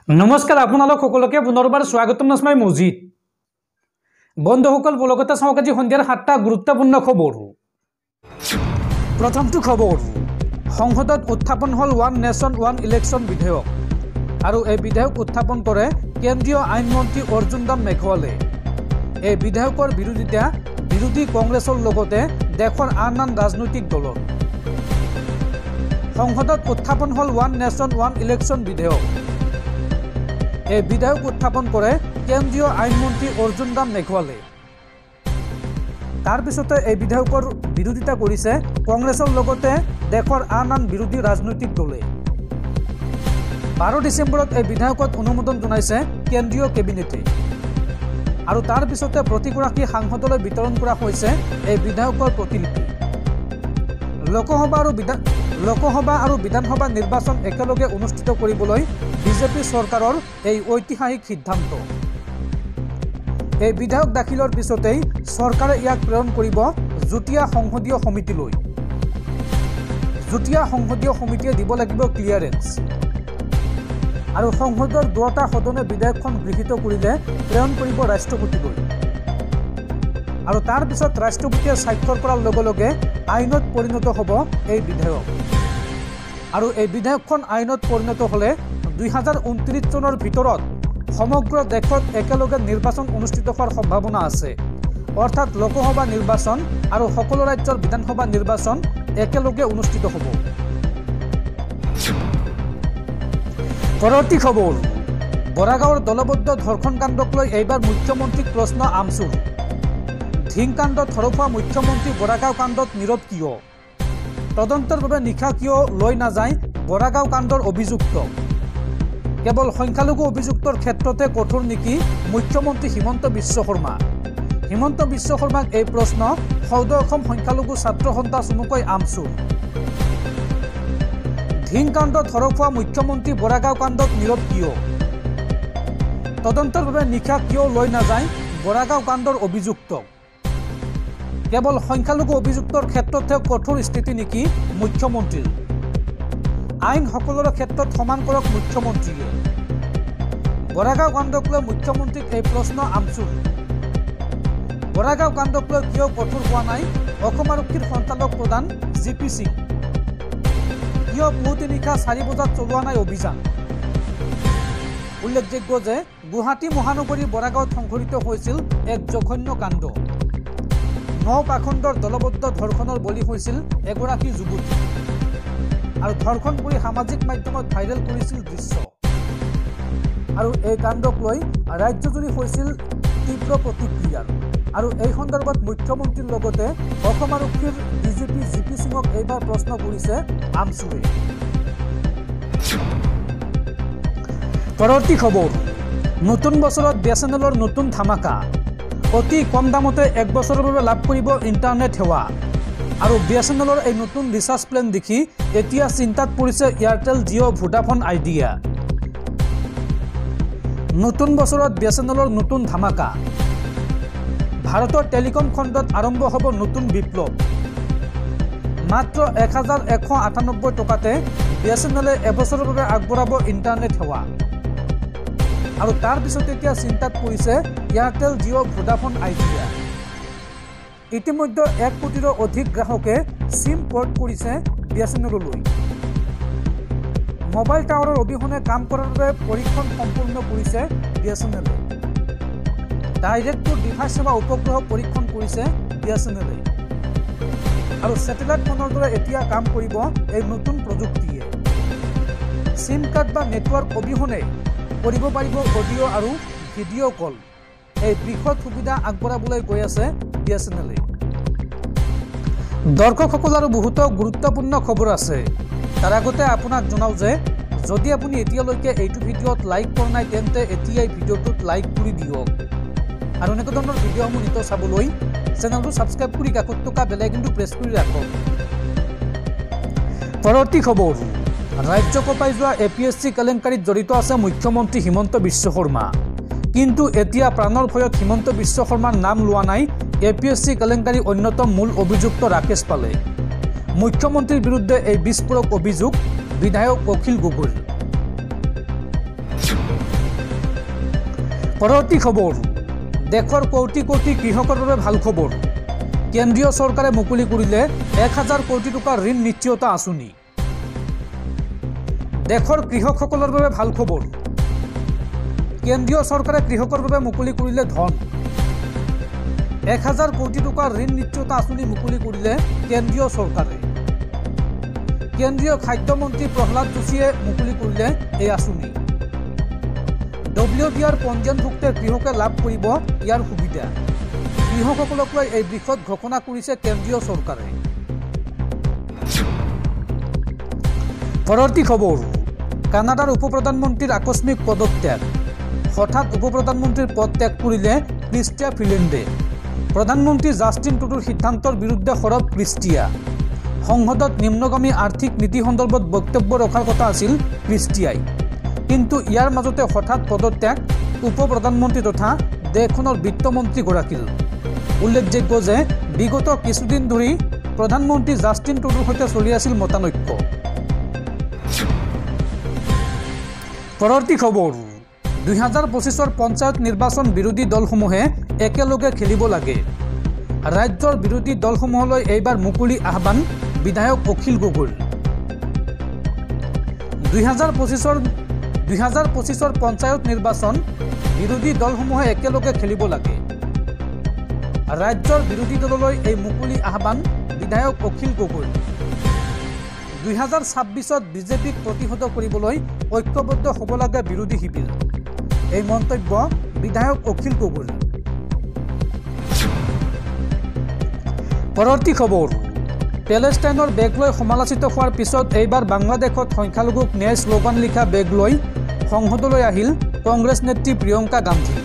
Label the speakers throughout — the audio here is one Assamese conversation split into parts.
Speaker 1: নমস্কাৰ আপোনালোক সকলোকে পুনৰবাৰ স্বাগতম নাছমাই মজিদ বন্ধুসকল বলগতে চাওক আজি সন্ধিয়াৰ 7টা গুৰুত্বপূৰ্ণ খবৰ। প্ৰথমটো খবৰ, সংসদত উত্থাপন হল ওৱান নেশ্যন ওৱান ইলেকশ্যন বিধেয়ক আৰু এই বিধেয়ক উত্থাপন কৰে কেন্দ্ৰীয় আইন মন্ত্ৰী অৰ্জুন ৰাম মেঘৱালে। এই বিধেয়কৰ বিৰোধী কংগ্ৰেছৰ লগতে দেশৰ আন ৰাজনৈতিক দলৰ। সংসদত উত্থাপন হল ওৱান নেশ্যন ওৱান ইলেকশ্যন বিধেয়ক। এই বিধেয়ক উত্থাপন কৰে কেন্দ্ৰীয় আইন মন্ত্ৰী অৰ্জুন ৰাম মেঘৱালে। তাৰ পিছতে এই বিধেয়কৰ বিৰোধিতা কৰিছে কংগ্ৰেছৰ লগতে দেশৰ আন বিৰোধী ৰাজনৈতিক দলে। 12 ডিচেম্বৰত এই বিধেয়কত অনুমোদন জনাইছে কেন্দ্ৰীয় কেবিনেটে আৰু তাৰ পিছতে প্ৰতিগৰাকী সাংসদলৈ বিতৰণ কৰা হৈছে এই বিধেয়কৰ প্ৰতিলিপি। লোকসভা আৰু বিধানসভা নিৰ্বাচন একেলগে অনুষ্ঠিত কৰিবলৈ বিজেপি চৰকাৰৰ এই ঐতিহাসিক সিদ্ধান্ত। এই বিধেয়ক দাখিলৰ পিছতেই চৰকাৰে ইয়াক প্ৰেৰণ কৰিব যুটীয়া সংসদীয় সমিতিলৈ। যুটীয়া সংসদীয় সমিতিয়ে দিব লাগিব ক্লিয়াৰেন্স আৰু সংসদৰ দুটা সদনে বিধেয়কখন গৃহীত কৰিলে প্ৰেৰণ কৰিব ৰাষ্ট্ৰপতিলৈ আৰু তাৰ পিছত ৰাষ্ট্ৰপতিয়ে স্বাক্ষৰ কৰাৰ লগে লগে আইনত পৰিণত হ'ব এই বিধেয়ক। আৰু এই বিধেয়কখন আইনত পৰিণত হ'লে 2029 চনৰ ভিতৰত সমগ্ৰ দেশত একেলগে নিৰ্বাচন অনুষ্ঠিত হোৱাৰ সম্ভাৱনা আছে। অৰ্থাৎ লোকসভা নিৰ্বাচন আৰু সকলো ৰাজ্যৰ বিধানসভা নিৰ্বাচন একেলগে অনুষ্ঠিত হ'ব। পৰৱৰ্তী খবৰ, বৰাগাঁৱৰ দলবদ্ধ ধৰ্ষণ কাণ্ডক লৈ এইবাৰ মুখ্যমন্ত্ৰীক প্ৰশ্ন আমচুৰ। ধিংকাণ্ডত হৰফোৱা মুখ্যমন্ত্ৰী বৰাগাঁও কাণ্ডত নীৰৱ কিয়? তদন্তৰ বাবে নিশা কিয় লৈ নাযায় বৰাগাঁও কাণ্ডৰ অভিযুক্ত? কেৱল সংখ্যালঘু অভিযুক্তৰ ক্ষেত্ৰতে কঠোৰ নেকি মুখ্যমন্ত্ৰী হিমন্ত বিশ্ব শৰ্মা? হিমন্ত বিশ্ব শৰ্মাক এই প্ৰশ্ন সৌদ অসম সংখ্যালঘু ছাত্ৰ সন্থা চমুকৈ আমচুৰ। ধিংকাণ্ডত হৰফোৱা মুখ্যমন্ত্ৰী বৰাগাঁও কাণ্ডত নীৰৱ কিয়? তদন্তৰ বাবে নিশা কিয় লৈ নাযায় বৰাগাঁও কাণ্ডৰ অভিযুক্ত? কেৱল সংখ্যালঘু অভিযুক্তৰ ক্ষেত্ৰতহে কঠোৰ স্থিতি নেকি মুখ্যমন্ত্ৰীৰ? আইন সকলোৰে ক্ষেত্ৰত সমান কৰক মুখ্যমন্ত্ৰীয়ে। বৰাগাঁও কাণ্ডক লৈ মুখ্যমন্ত্ৰীক এই প্ৰশ্ন আমচুৰ। বৰাগাঁও কাণ্ডক লৈ কিয় কঠোৰ হোৱা নাই অসম আৰক্ষীৰ সঞ্চালক প্ৰধান GP সিং? কিয় পুৱতি নিশা 4 বজাত চলোৱা নাই অভিযান? উল্লেখযোগ্য যে গুৱাহাটী মহানগৰীৰ বৰাগাঁৱত সংঘটিত হৈছিল এক জঘন্য কাণ্ড। 9 পাখণ্ডৰ দলবদ্ধ ধৰ্ষণৰ বলি হৈছিল এগৰাকী যুৱতী আৰু ধৰ্ষণ কৰি সামাজিক মাধ্যমত ভাইৰেল কৰিছিল দৃশ্য। আৰু এই কাণ্ডক লৈ ৰাজ্যজুৰি হৈছিল তীব্ৰ প্ৰতিক্ৰিয়াৰ আৰু এই সন্দৰ্ভত মুখ্যমন্ত্ৰীৰ লগতে অসম আৰক্ষীৰ DGP GP সিঙক এইবাৰ প্ৰশ্ন কৰিছে আমচুৰে। পৰৱৰ্তী খবৰ, নতুন বছৰত BSNLৰ নতুন ধামাকা। অতি কম দামতে 1 বছৰৰ বাবে লাভ কৰিব ইণ্টাৰনেট সেৱা আৰু BSNLৰ এই নতুন ৰিচাৰ্জ প্লেন দেখি এতিয়া চিন্তাত পৰিছে এয়াৰটেল, জিঅ', ভোডাফোন আইডিয়া। নতুন বছৰত BSNLৰ নতুন ধামাকা। ভাৰতৰ টেলিকম খণ্ডত আৰম্ভ হ'ব নতুন বিপ্লৱ। মাত্ৰ 1198 টকাতে BSNLে এবছৰৰ বাবে আগবঢ়াব ইণ্টাৰনেট সেৱা আৰু তাৰ পিছত এতিয়া চিন্তাত পৰিছে এয়াৰটেল, জিঅ', ভোডাফোন আইডিয়া। ইতিমধ্যে 1 কোটিৰো অধিক গ্ৰাহকে সিম পৰ্ট কৰিছে BSNLলৈ। মোবাইল টাৱাৰৰ অবিহনে কাম কৰাৰ বাবে পৰীক্ষণ সম্পূৰ্ণ কৰিছে BSNLে। ডাইৰেক্ট টু ডিভাইচ সেৱা উপগ্ৰহ পৰীক্ষণ কৰিছে BSNLে আৰু ছেটেলাইট ফোনৰ দৰে এতিয়া কাম কৰিব এই নতুন প্ৰযুক্তিয়ে। সিম কাৰ্ড বা নেটৱৰ্ক অবিহনে কৰিব পাৰিব অডিঅ' আৰু ভিডিঅ' কল। এই বৃহৎ সুবিধা আগবঢ়াবলৈ গৈ আছে BSNLে। দৰ্শকসকল আৰু বহুতো গুৰুত্বপূৰ্ণ খবৰ আছে। তাৰ আগতে আপোনাক জনাওঁ যে যদি আপুনি এতিয়ালৈকে এইটো ভিডিঅ'ত লাইক কৰা নাই তেন্তে এতিয়াই ভিডিঅ'টোত লাইক কৰি দিয়ক আৰু এনেকুৱা ধৰণৰ ভিডিঅ'সমূহ নিতৌ চাবলৈ চেনেলটো ছাবস্ক্ৰাইব কৰি কাষত থকা বেল আইকনটো প্ৰেছ কৰি ৰাখক। পৰৱৰ্তী খবৰ, ৰাজ্য কঁপাই যোৱা APSC কেলেংকাৰীত জড়িত আছে মুখ্যমন্ত্ৰী হিমন্ত বিশ্ব শৰ্মা। কিন্তু এতিয়া প্ৰাণৰ ভয়ত হিমন্ত বিশ্ব শৰ্মাৰ নাম লোৱা নাই APSC কেলেংকাৰী অন্যতম মূল অভিযুক্ত ৰাকেশ পালে। মুখ্যমন্ত্ৰীৰ বিৰুদ্ধে এই বিস্ফোৰক অভিযোগ বিধায়ক অখিল গগৈৰ। পৰৱৰ্তী খবৰ দেশৰ কোটি কোটি কৃষকৰ বাবে ভাল খবৰ কেন্দ্ৰীয় চৰকাৰে মুকলি কৰিলে 1000 কোটি টকা ঋণ নিশ্চয়তা আঁচনি দেশৰ কৃষকসকলৰ বাবে ভাল খবৰ কেন্দ্ৰীয় চৰকাৰে কৃষকৰ বাবে মুকলি কৰিলে ধন 1000 কোটি টকা ঋণ নিশ্চয়তা আঁচনি মুকলি কৰিলে কেন্দ্ৰীয় চৰকাৰে কেন্দ্ৰীয় খাদ্য মন্ত্ৰী প্ৰহ্লাদ যোশীয়ে মুকলি কৰিলে এই আঁচনি WBR পঞ্জীয়নভুক্ত কৃষকে লাভ কৰিব ইয়াৰ সুবিধা কৃষকসকলক লৈ এই বৃহৎ ঘোষণা কৰিছে কেন্দ্ৰীয় চৰকাৰে পৰৱৰ্তী খবৰ কানাডাৰ উপ প্ৰধানমন্ত্ৰীৰ আকস্মিক পদত্যাগ হঠাৎ উপ প্ৰধানমন্ত্ৰীৰ পদ ত্যাগ কৰিলে ক্ৰিষ্টিয়া ফিনলেণ্ডে প্ৰধানমন্ত্ৰী জাষ্টিন ট্ৰুডোৰ সিদ্ধান্তৰ বিৰুদ্ধে সৰব ক্ৰিষ্টিয়া সংসদত নিম্নগামী আৰ্থিক নীতি সন্দৰ্ভত বক্তব্য ৰখাৰ কথা আছিল ক্ৰিষ্টিয়াই কিন্তু ইয়াৰ মাজতে হঠাৎ পদত্যাগ উপ প্ৰধানমন্ত্ৰী তথা দেশখনৰ বিত্তমন্ত্ৰীগৰাকীৰ উল্লেখযোগ্য যে বিগত কিছুদিন ধৰি প্ৰধানমন্ত্ৰী জাষ্টিন ট্ৰুডোৰ সৈতে চলি আছিল মতানৈক্য পৰৱৰ্তী খবৰ 2025 পঞ্চায়ত নিৰ্বাচন বিৰোধী দলসমূহে একেলগে খেলিব লাগে ৰাজ্যৰ বিৰোধী দলসমূহলৈ এইবাৰ মুকলি আহ্বান বিধায়ক অখিল গগৈৰ 2025 পঞ্চায়ত নিৰ্বাচন বিৰোধী দলসমূহে একেলগে খেলিব লাগে ৰাজ্যৰ বিৰোধী দললৈ এই মুকলি আহ্বান বিধায়ক অখিল গগৈৰ 2026 বিজেপিক প্ৰতিহত কৰিবলৈ ঐক্যবদ্ধ হ'ব লাগে বিৰোধী শিবিৰ এই মন্তব্য বিধায়ক অখিল গগৈৰ পৰৱৰ্তী খবৰ পেলেষ্টাইনৰ বেগ লৈ সমালোচিত হোৱাৰ পিছত এইবাৰ বাংলাদেশত সংখ্যালঘুক ন্যায় শ্লোগান লিখা বেগ লৈ সংসদলৈ আহিল কংগ্ৰেছ নেত্ৰী প্ৰিয়ংকা গান্ধী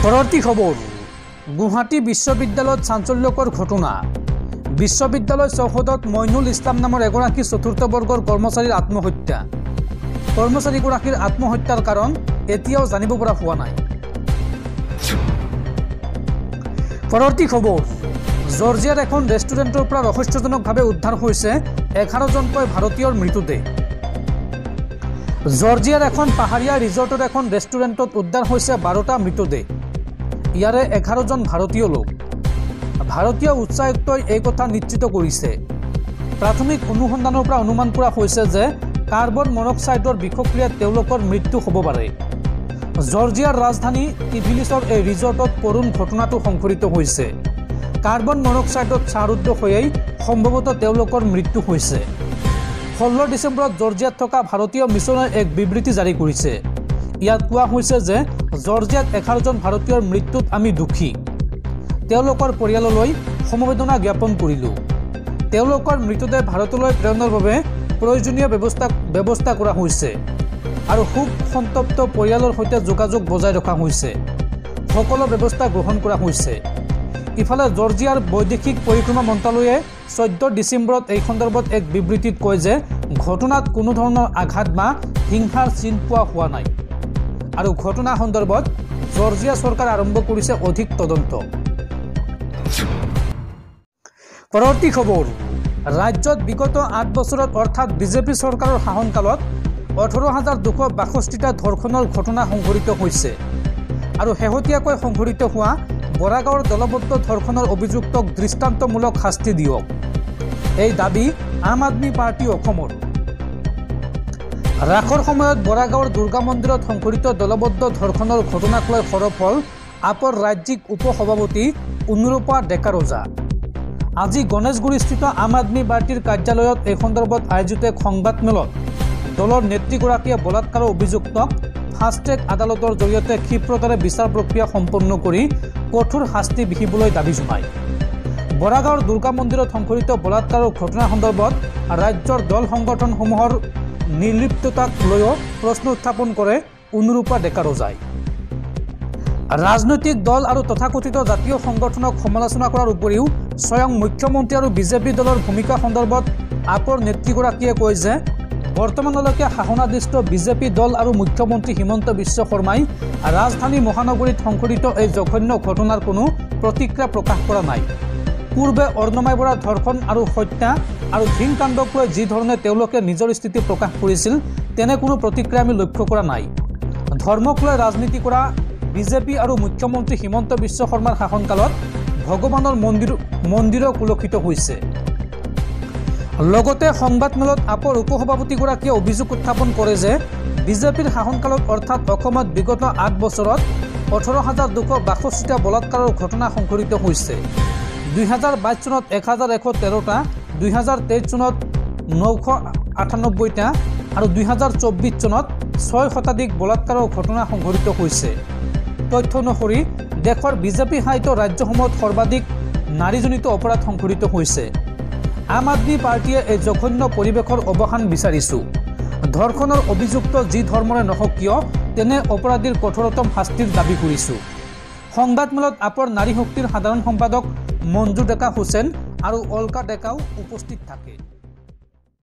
Speaker 1: পৰৱৰ্তী খবৰ গুৱাহাটী বিশ্ববিদ্যালয়ত চাঞ্চল্যকৰ ঘটনা বিশ্ববিদ্যালয় চৌহদত মইনুল ইছলাম নামৰ এগৰাকী চতুৰ্থ বৰ্গৰ কৰ্মচাৰীৰ আত্মহত্যা কৰ্মচাৰীগৰাকীৰ আত্মহত্যাৰ কাৰণ এতিয়াও জানিব পৰা হোৱা নাই পৰৱৰ্তী খবৰ জৰ্জিয়াৰ এখন ৰেষ্টুৰেণ্টৰ পৰা ৰহস্যজনকভাৱে উদ্ধাৰ হৈছে 11জনকৈ ভাৰতীয়ৰ মৃতদেহ জৰ্জিয়াৰ এখন পাহাৰীয়া ৰিজৰ্টৰ এখন ৰেষ্টুৰেণ্টত উদ্ধাৰ হৈছে 12টা মৃতদেহ ইয়াৰে 11জন ভাৰতীয় লোক ভাৰতীয় উচ্চায়ুক্তই এই কথা নিশ্চিত কৰিছে প্ৰাথমিক অনুসন্ধানৰ পৰা অনুমান কৰা হৈছে যে কাৰ্বন মনক্সাইডৰ বিষক্ৰিয়াত তেওঁলোকৰ মৃত্যু হ'ব পাৰে জৰ্জিয়াৰ ৰাজধানী টিভিলিছৰ এই ৰিজৰ্টত কৰুণ ঘটনাটো সংঘটিত হৈছে কাৰ্বন মনক্সাইডত চাৰুদ্ধ হৈয়েই সম্ভৱতঃ তেওঁলোকৰ মৃত্যু হৈছে 16 ডিচেম্বৰত জৰ্জিয়াত থকা ভাৰতীয় মিছনে এক বিবৃতি জাৰি কৰিছে ইয়াত কোৱা হৈছে যে জৰ্জিয়াত 11জন ভাৰতীয়ৰ মৃত্যুত আমি দুখী তেওঁলোকৰ পৰিয়াললৈ সমবেদনা জ্ঞাপন কৰিলোঁ তেওঁলোকৰ মৃতদেহ ভাৰতলৈ প্ৰেৰণৰ বাবে প্ৰয়োজনীয় ব্যৱস্থা কৰা হৈছে আৰু খুব সন্তপ্ত পৰিয়ালৰ সৈতে যোগাযোগ বজাই ৰখা হৈছে সকলো ব্যৱস্থা গ্ৰহণ কৰা হৈছে ইফালে জৰ্জিয়াৰ বৈদেশিক পৰিক্ৰমা মন্ত্ৰালয়ে 14 ডিচেম্বৰত এই সন্দৰ্ভত এক বিবৃতিত কয় যে ঘটনাত কোনো ধৰণৰ আঘাত বা হিংসাৰ চিন পোৱা হোৱা নাই আৰু ঘটনা সন্দৰ্ভত জৰ্জিয়া চৰকাৰ আৰম্ভ কৰিছে অধিক তদন্ত পৰৱৰ্তী খবৰ ৰাজ্যত বিগত 8 বছৰত অৰ্থাৎ বিজেপি চৰকাৰৰ শাসনকালত 18,262টা ধৰ্ষণৰ ঘটনা সংঘটিত হৈছে আৰু শেহতীয়াকৈ সংঘটিত হোৱা বৰাগাঁৱৰ দলবদ্ধ ধৰ্ষণৰ অভিযুক্তক দৃষ্টান্তমূলক শাস্তি দিয়ক এই দাবী আম আদমি পাৰ্টি অসমৰ ৰাসৰ সময়ত বৰাগাঁৱৰ দুৰ্গা মন্দিৰত সংঘটিত দলবদ্ধ ধৰ্ষণৰ ঘটনাক লৈ সৰব হ'ল আপৰ ৰাজ্যিক উপ সভাপতি অনুৰূপা ডেকা ৰজা আজি গণেশগুৰিস্থিত আম আদমি পাৰ্টিৰ কাৰ্যালয়ত এই সন্দৰ্ভত আয়োজিত এক সংবাদমেলত দলৰ নেত্ৰীগৰাকীয়ে বলাৎকাৰৰ অভিযুক্তক ফাষ্ট ট্ৰেক আদালতৰ জৰিয়তে ক্ষীপ্ৰতাৰে বিচাৰ প্ৰক্ৰিয়া সম্পন্ন কৰি কঠোৰ শাস্তি বিহিবলৈ দাবী জনায় বৰাগাঁৱৰ দুৰ্গা মন্দিৰত সংঘটিত বলাৎকাৰৰ ঘটনা সন্দৰ্ভত ৰাজ্যৰ দল সংগঠনসমূহৰ নিৰ্লিপ্ততাক লৈও প্ৰশ্ন উত্থাপন কৰে অনুৰূপা ডেকা ৰজাই ৰাজনৈতিক দল আৰু তথাকথিত জাতীয় সংগঠনক সমালোচনা কৰাৰ উপৰিও স্বয়ং মুখ্যমন্ত্ৰী আৰু বিজেপি দলৰ ভূমিকা সন্দৰ্ভত আপৰ নেত্ৰীগৰাকীয়ে কয় যে বৰ্তমানলৈকে শাসনাধিষ্ঠ বিজেপি দল আৰু মুখ্যমন্ত্ৰী হিমন্ত বিশ্ব শৰ্মাই ৰাজধানী মহানগৰীত সংঘটিত এই জঘন্য ঘটনাৰ কোনো প্ৰতিক্ৰিয়া প্ৰকাশ কৰা নাই পূৰ্বে অৰ্ণমাই বৰাৰ ধৰ্ষণ আৰু হত্যা আৰু হিংকাণ্ডক লৈ যি ধৰণে তেওঁলোকে নিজৰ স্থিতি প্ৰকাশ কৰিছিল তেনে কোনো প্ৰতিক্ৰিয়া আমি লক্ষ্য কৰা নাই। ধৰ্মক লৈ ৰাজনীতি কৰা বিজেপি আৰু মুখ্যমন্ত্ৰী হিমন্ত বিশ্ব শৰ্মাৰ শাসনকালত ভগৱানৰ মন্দিৰো কুলসিত হৈছে। লগতে সংবাদমেলত আপৰ উপসভাপতিগৰাকীয়ে অভিযোগ উত্থাপন কৰে যে বিজেপিৰ শাসনকালত অৰ্থাৎ অসমত বিগত 8 বছৰত 18,262টা বলাৎকাৰৰ ঘটনা সংঘটিত হৈছে। 2022 চনত 1,113টা, 2023 চনত 998টা আৰু 2024 চনত 6 শতাধিক বলাৎকাৰৰ ঘটনা সংঘটিত হৈছে। তথ্য অনুসৰি দেশৰ বিজেপি শাসিত ৰাজ্যসমূহত সৰ্বাধিক নাৰীজনিত অপৰাধ সংঘটিত হৈছে। আম আদমি পাৰ্টিয়ে এই জঘন্য পৰিৱেশৰ অৱসান বিচাৰিছোঁ। ধৰ্ষণৰ অভিযুক্ত যি ধৰ্মৰে নহওক কিয় তেনে অপৰাধীৰ কঠোৰতম শাস্তিৰ দাবী কৰিছোঁ। সংবাদমেলত আপৰ নাৰী শক্তিৰ সাধাৰণ সম্পাদক মঞ্জু ডেকা হুছেইন আৰু অলকা ডেকাও উপস্থিত থাকে।